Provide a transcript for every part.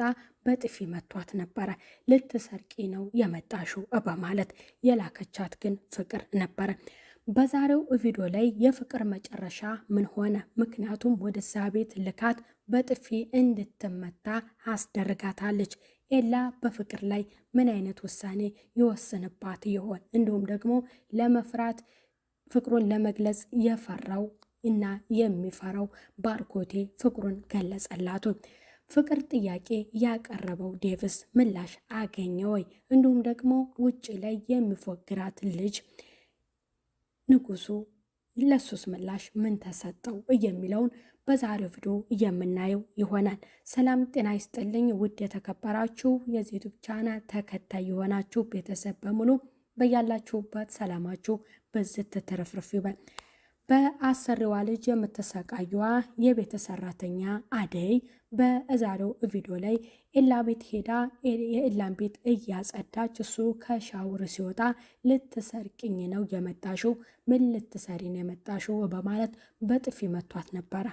እንደወጣ በጥፊ መቷት ነበረ። ልትሰርቂ ነው የመጣሽው በማለት የላከቻት ግን ፍቅር ነበረ። በዛሬው ቪዲዮ ላይ የፍቅር መጨረሻ ምን ሆነ? ምክንያቱም ወደዛ ቤት ልካት በጥፊ እንድትመታ አስደርጋታለች። ኤላ በፍቅር ላይ ምን አይነት ውሳኔ ይወስንባት ይሆን? እንዲሁም ደግሞ ለመፍራት ፍቅሩን ለመግለጽ የፈራው እና የሚፈራው ባርኮቴ ፍቅሩን ገለጸላቱ። ፍቅር ጥያቄ ያቀረበው ዴቭስ ምላሽ አገኘ ወይ? እንዲሁም ደግሞ ውጭ ላይ የሚፎግራት ልጅ ንጉሱ ለሱስ ምላሽ ምን ተሰጠው የሚለውን በዛሬው ቪዲዮ የምናየው ይሆናል። ሰላም ጤና ይስጥልኝ ውድ የተከበራችሁ የዚህ ዩቲዩብ ቻናል ተከታይ የሆናችሁ ቤተሰብ በሙሉ በያላችሁበት ሰላማችሁ በዝት ተረፍርፍ ይበል። በአሰሪዋ ልጅ የምትሰቃየዋ የቤት ሰራተኛ አደይ በዛሬው ቪዲዮ ላይ ኤላ ቤት ሄዳ የኤላን ቤት እያጸዳች እሱ ከሻውር ሲወጣ ልትሰርቅኝ ነው የመጣሽው? ምን ልትሰሪ ነው የመጣሽው? በማለት በጥፊ መቷት ነበረ።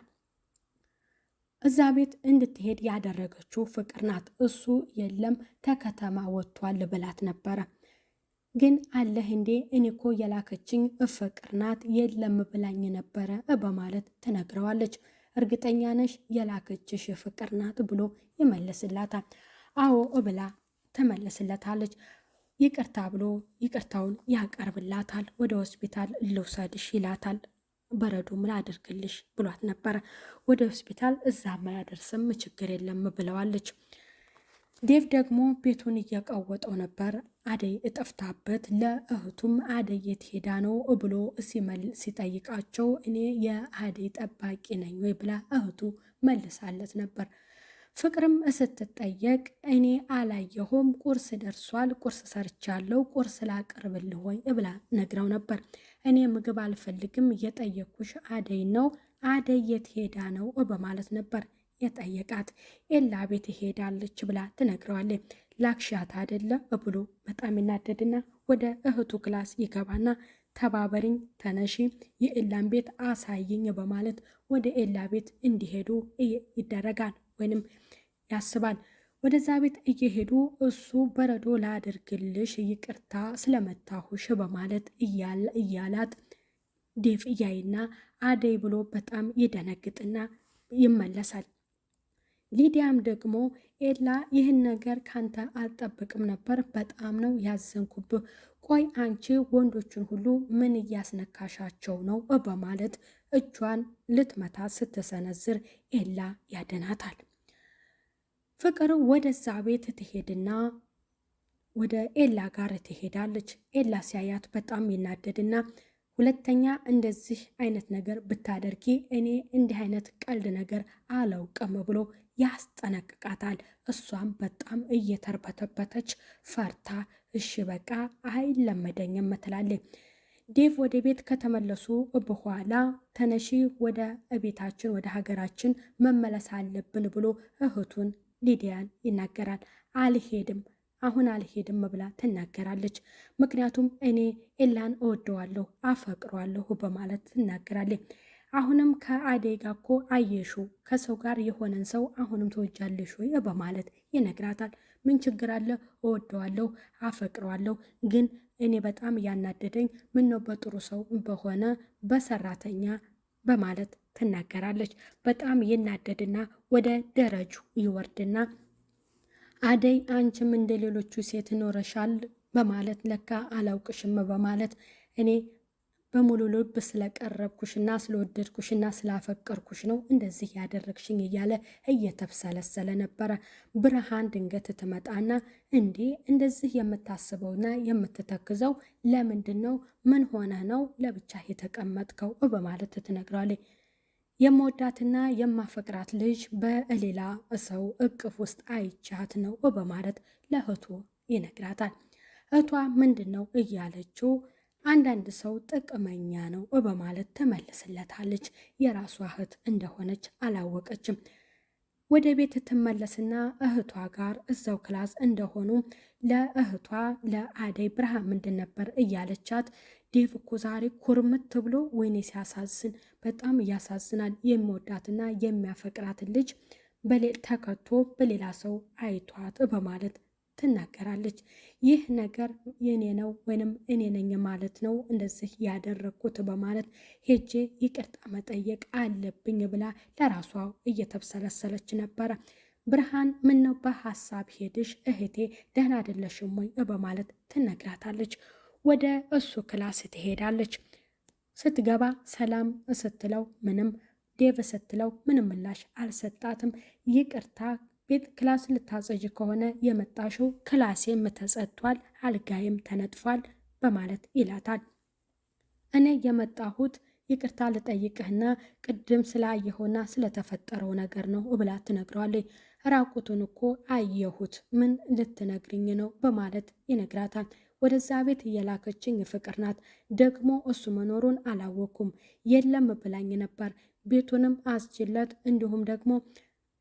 እዛ ቤት እንድትሄድ ያደረገችው ፍቅር ናት። እሱ የለም ከከተማ ወጥቷል ብላት ነበረ። ግን አለህ እንዴ እኔ እኮ የላከችኝ ፍቅር ናት የለም ብላኝ ነበረ በማለት ትነግረዋለች። እርግጠኛ ነሽ የላከችሽ ፍቅር ናት ብሎ ይመልስላታል። አዎ ብላ ትመልስለታለች። ይቅርታ ብሎ ይቅርታውን ያቀርብላታል። ወደ ሆስፒታል ልውሰድሽ ይላታል። በረዶ ምን አድርግልሽ ብሏት ነበረ። ወደ ሆስፒታል እዛም አያደርስም ችግር የለም ብለዋለች። ዴቭ ደግሞ ቤቱን እየቀወጠው ነበር። አደይ እጠፍታበት ለእህቱም አደይ የት ሄዳ ነው ብሎ ሲጠይቃቸው እኔ የአደይ ጠባቂ ነኝ ወይ ብላ እህቱ መልሳለት ነበር። ፍቅርም ስትጠየቅ እኔ አላየሁም፣ ቁርስ ደርሷል፣ ቁርስ ሰርቻለሁ፣ ቁርስ ላቅርብልህ ወይ ብላ ነግረው ነበር። እኔ ምግብ አልፈልግም እየጠየኩሽ አደይ ነው፣ አደይ የት ሄዳ ነው በማለት ነበር የጠየቃት። ኤላ ቤት ሄዳለች ብላ ትነግረዋለች። ላክሻት አይደለ ብሎ በጣም ይናደድና ወደ እህቱ ክላስ ይገባና ተባበሪኝ፣ ተነሺ፣ የኤላን ቤት አሳይኝ በማለት ወደ ኤላ ቤት እንዲሄዱ ይደረጋል ወይንም ያስባል። ወደዛ ቤት እየሄዱ እሱ በረዶ ላድርግልሽ ይቅርታ ስለመታሁሽ በማለት እያላት ዴቭ እያይና አደይ ብሎ በጣም ይደነግጥና ይመለሳል። ሊዲያም ደግሞ ኤላ ይህን ነገር ካንተ አልጠብቅም ነበር፣ በጣም ነው ያዘንኩብህ። ቆይ አንቺ ወንዶችን ሁሉ ምን እያስነካሻቸው ነው በማለት እጇን ልትመታ ስትሰነዝር ኤላ ያድናታል። ፍቅር ወደዛ ቤት ትሄድና ወደ ኤላ ጋር ትሄዳለች። ኤላ ሲያያት በጣም ይናደድና ሁለተኛ እንደዚህ አይነት ነገር ብታደርጊ እኔ እንዲህ አይነት ቀልድ ነገር አላውቅም ብሎ ያስጠነቅቃታል። እሷም በጣም እየተርበተበተች ፈርታ እሺ በቃ አይለመደኝም ትላለች። ዴቭ ወደ ቤት ከተመለሱ በኋላ ተነሺ ወደ ቤታችን ወደ ሀገራችን መመለስ አለብን ብሎ እህቱን ሊዲያን ይናገራል። አልሄድም አሁን አልሄድም ብላ ትናገራለች። ምክንያቱም እኔ ኤላን እወደዋለሁ አፈቅረዋለሁ በማለት ትናገራለች። አሁንም ከአደይ ጋር እኮ አየሹ ከሰው ጋር የሆነን ሰው አሁንም ትወጃለሽ ወይ በማለት ይነግራታል። ምን ችግር አለ? እወደዋለሁ አፈቅረዋለሁ፣ ግን እኔ በጣም ያናደደኝ ምን ነው በጥሩ ሰው በሆነ በሰራተኛ በማለት ትናገራለች። በጣም ይናደድና ወደ ደረጁ ይወርድና አደይ አንቺም እንደ ሌሎቹ ሴት ኖረሻል በማለት ለካ አላውቅሽም በማለት እኔ በሙሉ ልብ ስለቀረብኩሽና ስለወደድኩሽና ስላፈቀርኩሽ ነው እንደዚህ ያደረግሽኝ እያለ እየተብሰለሰለ ነበረ። ብርሃን ድንገት ትመጣና እንዴ እንደዚህ የምታስበውና የምትተክዘው ለምንድን ነው? ምን ሆነ ነው ለብቻ የተቀመጥከው በማለት ትነግረዋለች። የምወዳትና የማፈቅራት ልጅ በሌላ ሰው እቅፍ ውስጥ አይቻት ነው በማለት ለእህቱ ይነግራታል። እህቷ ምንድን ነው እያለችው አንዳንድ ሰው ጥቅመኛ ነው በማለት ትመልስለታለች። የራሷ እህት እንደሆነች አላወቀችም። ወደ ቤት ትመለስና እህቷ ጋር እዛው ክላስ እንደሆኑ ለእህቷ ለአደይ ብርሃን ምንድን ነበር እያለቻት ዴቭ እኮ ዛሬ ኩርምት ብሎ ወይኔ ሲያሳዝን፣ በጣም ያሳዝናል። የሚወዳትና የሚያፈቅራትን ልጅ ተከቶ በሌላ ሰው አይቷት በማለት ትናገራለች። ይህ ነገር የኔ ነው ወይንም እኔ ነኝ ማለት ነው እንደዚህ ያደረግኩት በማለት ሄጄ ይቅርታ መጠየቅ አለብኝ ብላ ለራሷ እየተብሰለሰለች ነበረ። ብርሃን ምነው በሀሳብ ሄድሽ እህቴ ደህና አይደለሽም ወይ በማለት ትነግራታለች። ወደ እሱ ክላስ ትሄዳለች። ስትገባ ሰላም ስትለው ምንም፣ ዴቭ ስትለው ምንም ምላሽ አልሰጣትም። ይቅርታ ቤት ክላስ ልታጸጅ ከሆነ የመጣሽው ክላሴም ተጸድቷል፣ አልጋይም ተነጥፏል በማለት ይላታል። እኔ የመጣሁት ይቅርታ ልጠይቅህና ቅድም ስላየሆና ስለተፈጠረው ነገር ነው ብላ ትነግረዋለች። ራቁቱን እኮ አየሁት ምን ልትነግርኝ ነው በማለት ይነግራታል። ወደዛ ቤት እየላከችኝ ፍቅር ናት፣ ደግሞ እሱ መኖሩን አላወኩም፣ የለም ብላኝ ነበር። ቤቱንም አስችለት እንዲሁም ደግሞ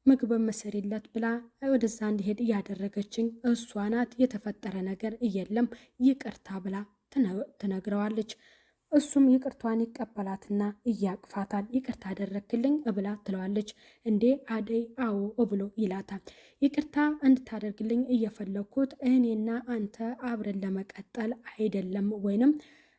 ምግብ መስሪለት ብላ ወደዛ እንዲሄድ እያደረገችኝ እሷ ናት። የተፈጠረ ነገር የለም ይቅርታ ብላ ትነግረዋለች። እሱም ይቅርቷን ይቀበላትና እያቅፋታል። ይቅርታ አደረክልኝ ብላ ትለዋለች። እንዴ አደይ አዎ ብሎ ይላታል። ይቅርታ እንድታደርግልኝ እየፈለኩት እኔና አንተ አብረን ለመቀጠል አይደለም ወይንም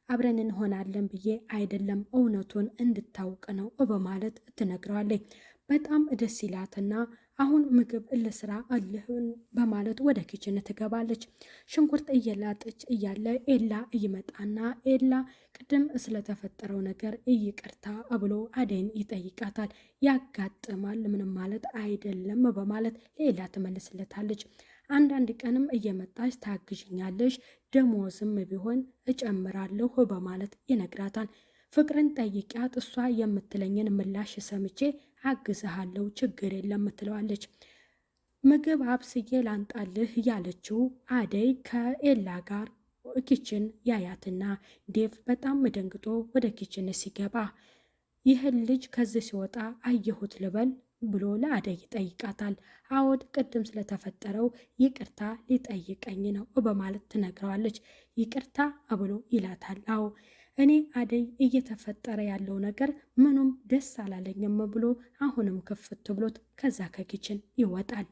አብረን እንሆናለን ብዬ አይደለም፣ እውነቱን እንድታውቅ ነው በማለት ትነግረዋለች። በጣም ደስ ይላትና አሁን ምግብ ልስራ አለህን በማለት ወደ ኪችን ትገባለች። ሽንኩርት እየላጠች እያለ ኤላ ይመጣና ኤላ ቅድም ስለተፈጠረው ነገር ይቅርታ ብሎ አደይን ይጠይቃታል። ያጋጥማል ምንም ማለት አይደለም በማለት ሌላ ትመልስለታለች። አንዳንድ ቀንም እየመጣች ታግዥኛለሽ፣ ደሞዝም ቢሆን እጨምራለሁ በማለት ይነግራታል። ፍቅርን ጠይቂያት እሷ የምትለኝን ምላሽ ሰምቼ አግዝሃለሁ ችግር የለም ትለዋለች። ምግብ አብስዬ ላንጣልህ ያለችው አደይ ከኤላ ጋር ኪችን ያያትና ዴቭ በጣም ደንግጦ ወደ ኪችን ሲገባ ይህን ልጅ ከዚህ ሲወጣ አየሁት ልበል ብሎ ለአደይ ይጠይቃታል። አዎድ ቅድም ስለተፈጠረው ይቅርታ ሊጠይቀኝ ነው በማለት ትነግረዋለች። ይቅርታ ብሎ ይላታል። አዎ እኔ አደይ እየተፈጠረ ያለው ነገር ምኑም ደስ አላለኝም ብሎ አሁንም ክፍት ብሎት ከዛ ከኪችን ይወጣል።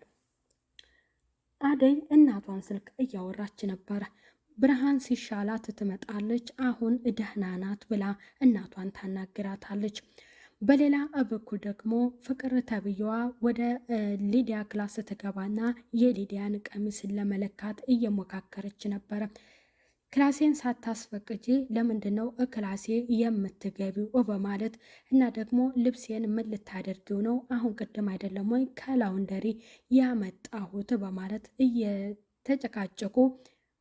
አደይ እናቷን ስልክ እያወራች ነበረ። ብርሃን ሲሻላት ትመጣለች። አሁን ደህና ናት ብላ እናቷን ታናግራታለች። በሌላ በኩል ደግሞ ፍቅር ተብዬዋ ወደ ሊዲያ ክላስ ትገባና የሊዲያን ቀሚስን ለመለካት እየሞካከረች ነበረ። ክላሴን ሳታስፈቅጂ ለምንድነው ክላሴ የምትገቢው በማለት እና ደግሞ ልብሴን ምን ልታደርጊው ነው? አሁን ቅድም አይደለም ወይ ከላውንደሪ ያመጣሁት በማለት እየተጨቃጨቁ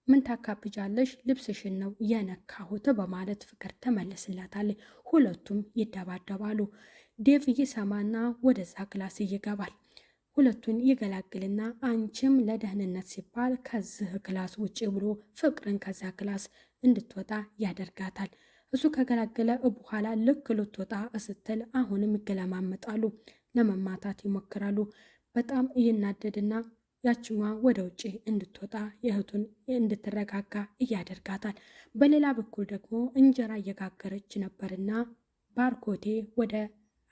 ምን ታካብጃለሽ? ልብስሽን ነው የነካሁት በማለት ፍቅር ተመልስላታለች። ሁለቱም ይደባደባሉ። ዴቭ ይሰማና ወደዛ ክላስ ይገባል። ሁለቱን ይገላግልና አንቺም ለደህንነት ሲባል ከዚህ ክላስ ውጭ ብሎ ፍቅርን ከዛ ክላስ እንድትወጣ ያደርጋታል። እሱ ከገላገለ በኋላ ልክ ልትወጣ ስትል አሁንም ይገለማመጣሉ፣ ለመማታት ይሞክራሉ። በጣም ይናደድና ያችኛ ወደ ውጭ እንድትወጣ የእህቱን እንድትረጋጋ እያደርጋታል። በሌላ በኩል ደግሞ እንጀራ እየጋገረች ነበርና ባርኮቴ ወደ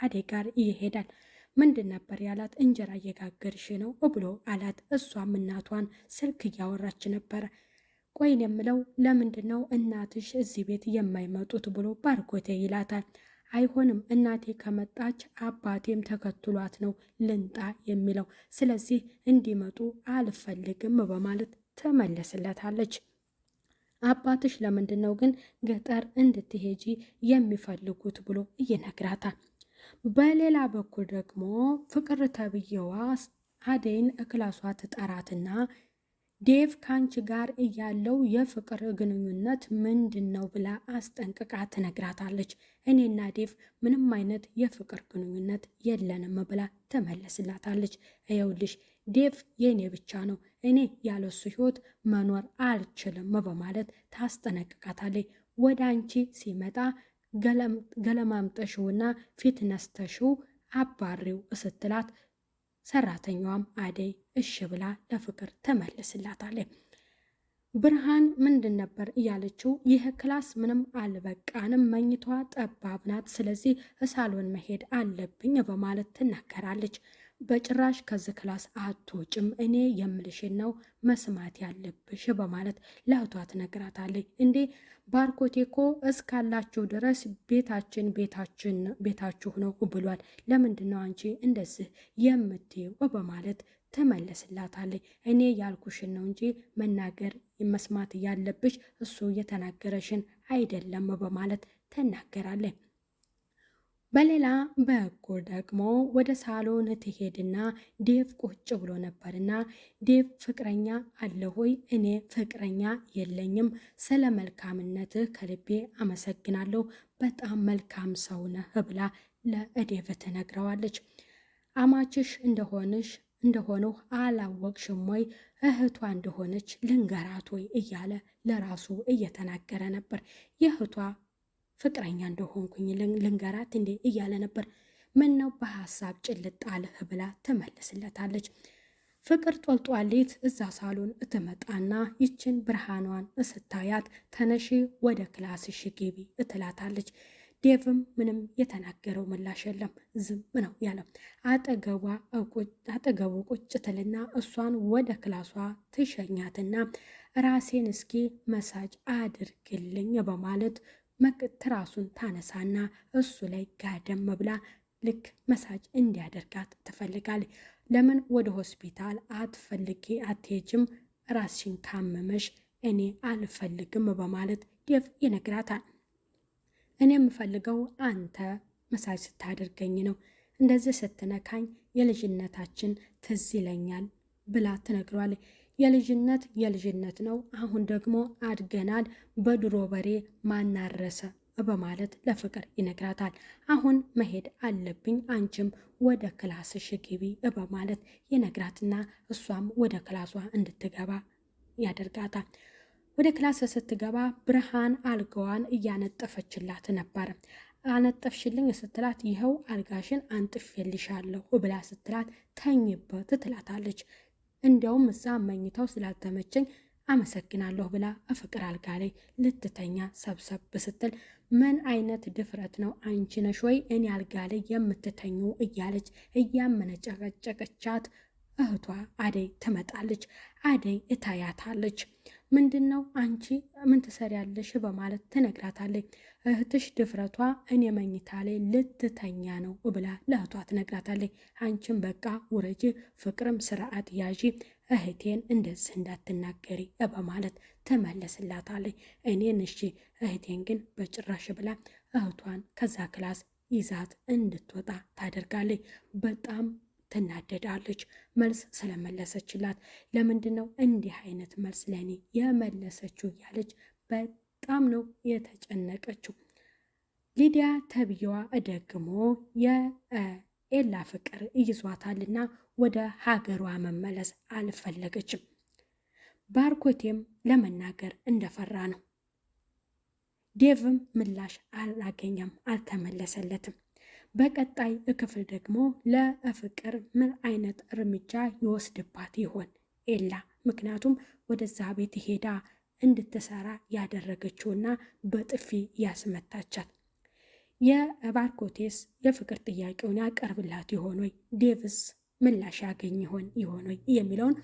አደይ ጋር ይሄዳል። ምንድን ነበር ያላት? እንጀራ እየጋገርሽ ነው ብሎ አላት። እሷም እናቷን ስልክ እያወራች ነበረ። ቆይን የምለው ለምንድን ነው እናትሽ እዚህ ቤት የማይመጡት ብሎ ባርኮቴ ይላታል። አይሆንም እናቴ ከመጣች አባቴም ተከትሏት ነው ልንጣ የሚለው፣ ስለዚህ እንዲመጡ አልፈልግም በማለት ትመለስለታለች። አባትሽ ለምንድን ነው ግን ገጠር እንድትሄጂ የሚፈልጉት ብሎ ይነግራታል። በሌላ በኩል ደግሞ ፍቅር ተብዬዋ አደይን ክላሷ ትጠራትና ዴቭ ካንቺ ጋር እያለው የፍቅር ግንኙነት ምንድን ነው ብላ አስጠንቅቃ ትነግራታለች። እኔና ዴቭ ምንም አይነት የፍቅር ግንኙነት የለንም ብላ ተመለስላታለች። ይኸውልሽ ዴቭ የኔ ብቻ ነው፣ እኔ ያለሱ ህይወት መኖር አልችልም በማለት ታስጠነቅቃታለች። ወደ አንቺ ሲመጣ ገለማምጠሽውና ፊት ነስተሽው አባሪው ስትላት ሰራተኛዋም አደይ እሺ ብላ ለፍቅር ተመልስላታለች። ብርሃን ምንድን ነበር እያለችው? ይህ ክላስ ምንም አልበቃንም፣ መኝታዋ ጠባብ ናት፣ ስለዚህ ሳሎን መሄድ አለብኝ በማለት ትናገራለች። በጭራሽ ከዚህ ክላስ አትወጭም፣ እኔ የምልሽን ነው መስማት ያለብሽ በማለት ለእህቷ ትነግራታለች። እንዴ ባርኮቴ እኮ እስካላችሁ ድረስ ቤታችሁ ነው ብሏል። ለምንድን ነው አንቺ እንደዚህ የምትይው በማለት ትመለስላታለች። እኔ ያልኩሽን ነው እንጂ መናገር መስማት ያለብሽ እሱ የተናገረሽን አይደለም በማለት ትናገራለች። በሌላ በኩል ደግሞ ወደ ሳሎን ትሄድና ዴቭ ቁጭ ብሎ ነበርና ዴቭ ፍቅረኛ አለ ሆይ? እኔ ፍቅረኛ የለኝም። ስለ መልካምነትህ ከልቤ አመሰግናለሁ። በጣም መልካም ሰው ነህ ብላ ለዴቭ ትነግረዋለች። አማችሽ እንደሆነው አላወቅሽም ወይ? እህቷ እንደሆነች ልንገራት ወይ እያለ ለራሱ እየተናገረ ነበር። የእህቷ ፍቅረኛ እንደሆንኩኝ ልንገራት እንዴ እያለ ነበር። ምን ነው በሀሳብ ጭልጥ አልህ ብላ ትመልስለታለች። ፍቅር ጦልጧሌት እዛ ሳሎን እትመጣና ይችን ብርሃኗን ስታያት ተነሺ ወደ ክላስሽ ግቢ እትላታለች። ዴቭም ምንም የተናገረው ምላሽ የለም፣ ዝም ነው ያለው። አጠገቡ ቁጭ ትልና እሷን ወደ ክላሷ ትሸኛትና ራሴን እስኪ መሳጅ አድርግልኝ በማለት ትራሱን ታነሳና እሱ ላይ ጋደም ብላ ልክ መሳጅ እንዲያደርጋት ትፈልጋለች። ለምን ወደ ሆስፒታል አትሄጅም? ራስሽን ካመመሽ እኔ አልፈልግም በማለት ዴቭ ይነግራታል። እኔ የምፈልገው አንተ መሳጅ ስታደርገኝ ነው፣ እንደዚህ ስትነካኝ የልጅነታችን ትዝ ይለኛል ብላ ትነግሯለች። የልጅነት ነው፣ አሁን ደግሞ አድገናል፣ በድሮ በሬ ማናረሰ በማለት ለፍቅር ይነግራታል። አሁን መሄድ አለብኝ፣ አንቺም ወደ ክላስሽ ግቢ በማለት ይነግራትና እሷም ወደ ክላሷ እንድትገባ ያደርጋታል። ወደ ክላስ ስትገባ ብርሃን አልጋዋን እያነጠፈችላት ነበር። አነጠፍሽልኝ ስትላት ይኸው አልጋሽን አንጥፌልሻለሁ ብላ ስትላት ተኝበት ትላታለች። እንዲያውም እዛ መኝታው ስላልተመቸኝ አመሰግናለሁ ብላ ፍቅር አልጋ ላይ ልትተኛ ሰብሰብ ስትል ምን አይነት ድፍረት ነው? አንቺ ነሽ ወይ እኔ አልጋ ላይ የምትተኙ? እያለች እያመነጨቀጨቀቻት እህቷ አደይ ትመጣለች። አደይ እታያታለች። ምንድን ነው አንቺ ምን ትሰሪያለሽ? በማለት ትነግራታለች። እህትሽ ድፍረቷ እኔ መኝታ ላይ ልትተኛ ነው ብላ ለእህቷ ትነግራታለች። አንቺም በቃ ውረጂ፣ ፍቅርም ስርዓት ያዢ፣ እህቴን እንደዚህ እንዳትናገሪ በማለት ትመለስላታለች። እኔን እሺ እህቴን ግን በጭራሽ ብላ እህቷን ከዛ ክላስ ይዛት እንድትወጣ ታደርጋለች። በጣም ትናደዳለች መልስ ስለመለሰችላት። ለምንድን ነው እንዲህ አይነት መልስ ለእኔ የመለሰችው እያለች በጣም ነው የተጨነቀችው። ሊዲያ ተብዬዋ ደግሞ የኤላ ፍቅር ይዟታልና ወደ ሀገሯ መመለስ አልፈለገችም። ባርኮቴም ለመናገር እንደፈራ ነው። ዴቭም ምላሽ አላገኘም፣ አልተመለሰለትም። በቀጣይ ክፍል ደግሞ ለፍቅር ምን አይነት እርምጃ ይወስድባት ይሆን ኤላ? ምክንያቱም ወደዛ ቤት ሄዳ እንድትሰራ ያደረገችውና በጥፊ ያስመታቻት። የባርኮቴስ የፍቅር ጥያቄውን ያቀርብላት ይሆን ወይ? ዴቭስ ምላሽ ያገኝ ይሆን ወይ የሚለውን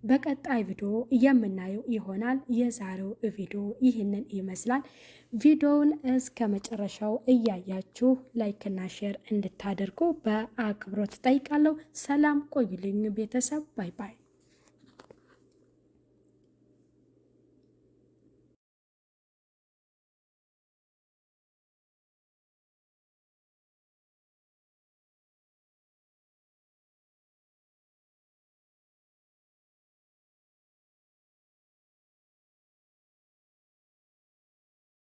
በቀጣይ ቪዲዮ የምናየው ይሆናል። የዛሬው ቪዲዮ ይህንን ይመስላል። ቪዲዮውን እስከ መጨረሻው እያያችሁ ላይክና ሼር እንድታደርጉ በአክብሮት ጠይቃለሁ። ሰላም ቆዩልኝ ቤተሰብ። ባይ ባይ።